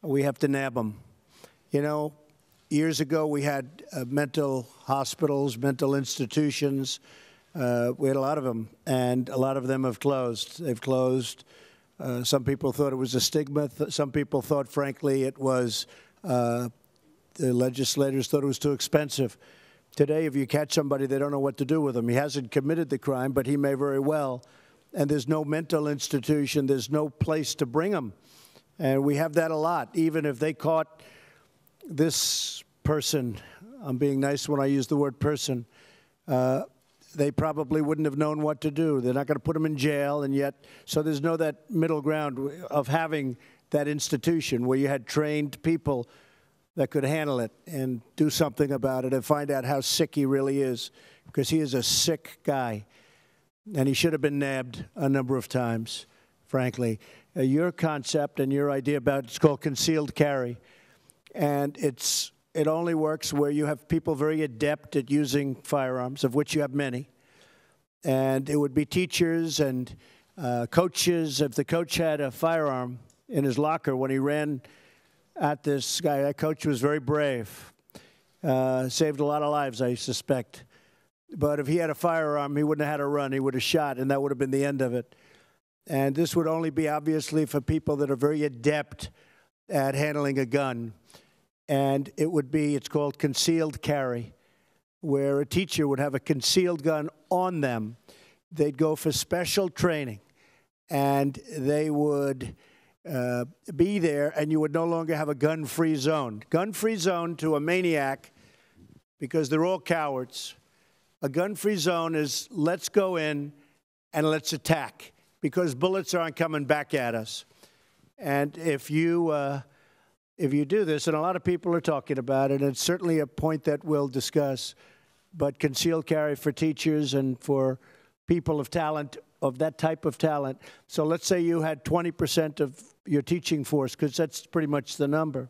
we have to nab them. You know, years ago we had mental hospitals, mental institutions. We had a lot of them, and a lot of them have closed. They've closed. Some people thought it was a stigma. Some people thought, frankly, it was, the legislators thought it was too expensive. Today, if you catch somebody, they don't know what to do with him. He hasn't committed the crime, but he may very well. And there's no mental institution. There's no place to bring him. And we have that a lot. Even if they caught this person, I'm being nice when I use the word person, they probably wouldn't have known what to do. They're not going to put him in jail, and yet, so there's no that middle ground of having that institution where you had trained people that could handle it and do something about it and find out how sick he really is, because he is a sick guy, and he should have been nabbed a number of times, frankly. Your concept and your idea about it's called concealed carry, and it only works where you have people very adept at using firearms, of which you have many. And it would be teachers and coaches. If the coach had a firearm in his locker when he ran at this guy, that coach was very brave. Saved a lot of lives, I suspect. But if he had a firearm, he wouldn't have had to run. He would have shot, and that would have been the end of it. And this would only be, obviously, for people that are very adept at handling a gun. And it would be, it's called concealed carry, where a teacher would have a concealed gun on them. They'd go for special training, and they would be there, and you would no longer have a gun-free zone. Gun-free zone to a maniac, because they're all cowards. A gun-free zone is let's go in and let's attack, because bullets aren't coming back at us. And if you do this, and a lot of people are talking about it, and it's certainly a point that we'll discuss, but concealed carry for teachers and for people of talent, of that type of talent. So let's say you had 20% of your teaching force, because that's pretty much the number.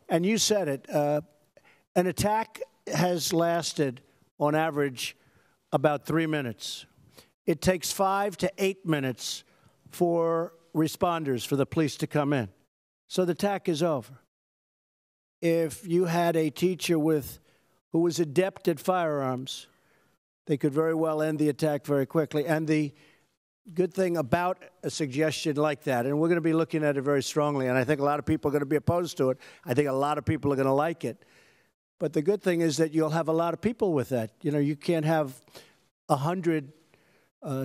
And you said it, an attack has lasted, on average, about 3 minutes. It takes 5 to 8 minutes for responders, for the police to come in. So the attack is over. If you had a teacher who was adept at firearms, they could very well end the attack very quickly. And the good thing about a suggestion like that, and we're going to be looking at it very strongly, and I think a lot of people are going to be opposed to it. I think a lot of people are going to like it. But the good thing is that you'll have a lot of people with that. You know, you can't have 100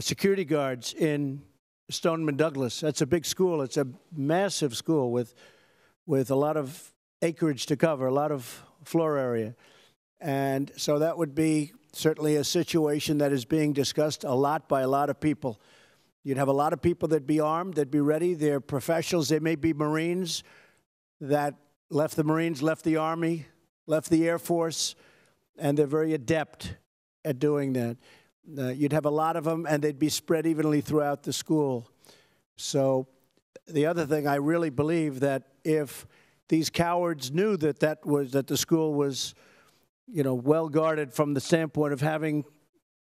security guards in Stoneman Douglas. That's a big school. It's a massive school with a lot of acreage to cover, a lot of floor area. And so that would be certainly a situation that is being discussed a lot by a lot of people. You'd have a lot of people that'd be armed, that'd be ready. They're professionals. They may be Marines that left the Marines, left the Army, left the Air Force, and they're very adept at doing that. You'd have a lot of them, and they'd be spread evenly throughout the school. So the other thing, I really believe that if these cowards knew that the school was, you know, well guarded from the standpoint of having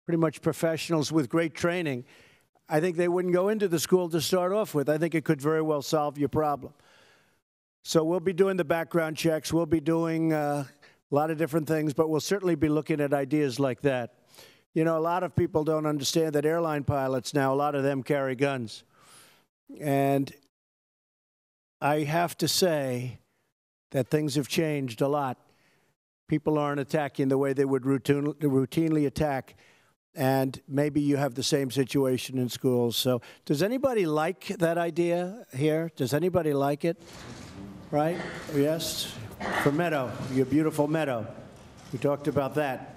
pretty much professionals with great training, I think they wouldn't go into the school to start off with. I think it could very well solve your problem. So we'll be doing the background checks. We'll be doing a lot of different things, but we'll certainly be looking at ideas like that. You know, a lot of people don't understand that airline pilots now, a lot of them carry guns. And I have to say that things have changed a lot. People aren't attacking the way they would routinely attack. And maybe you have the same situation in schools. So does anybody like that idea here? Does anybody like it? Right? Yes? For Meadow, your beautiful Meadow. We talked about that.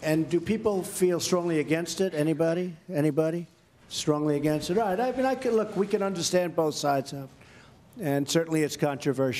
And do people feel strongly against it? Anybody? Anybody? Strongly against it? All right. I mean, look, we can understand both sides of it. And certainly it's controversial.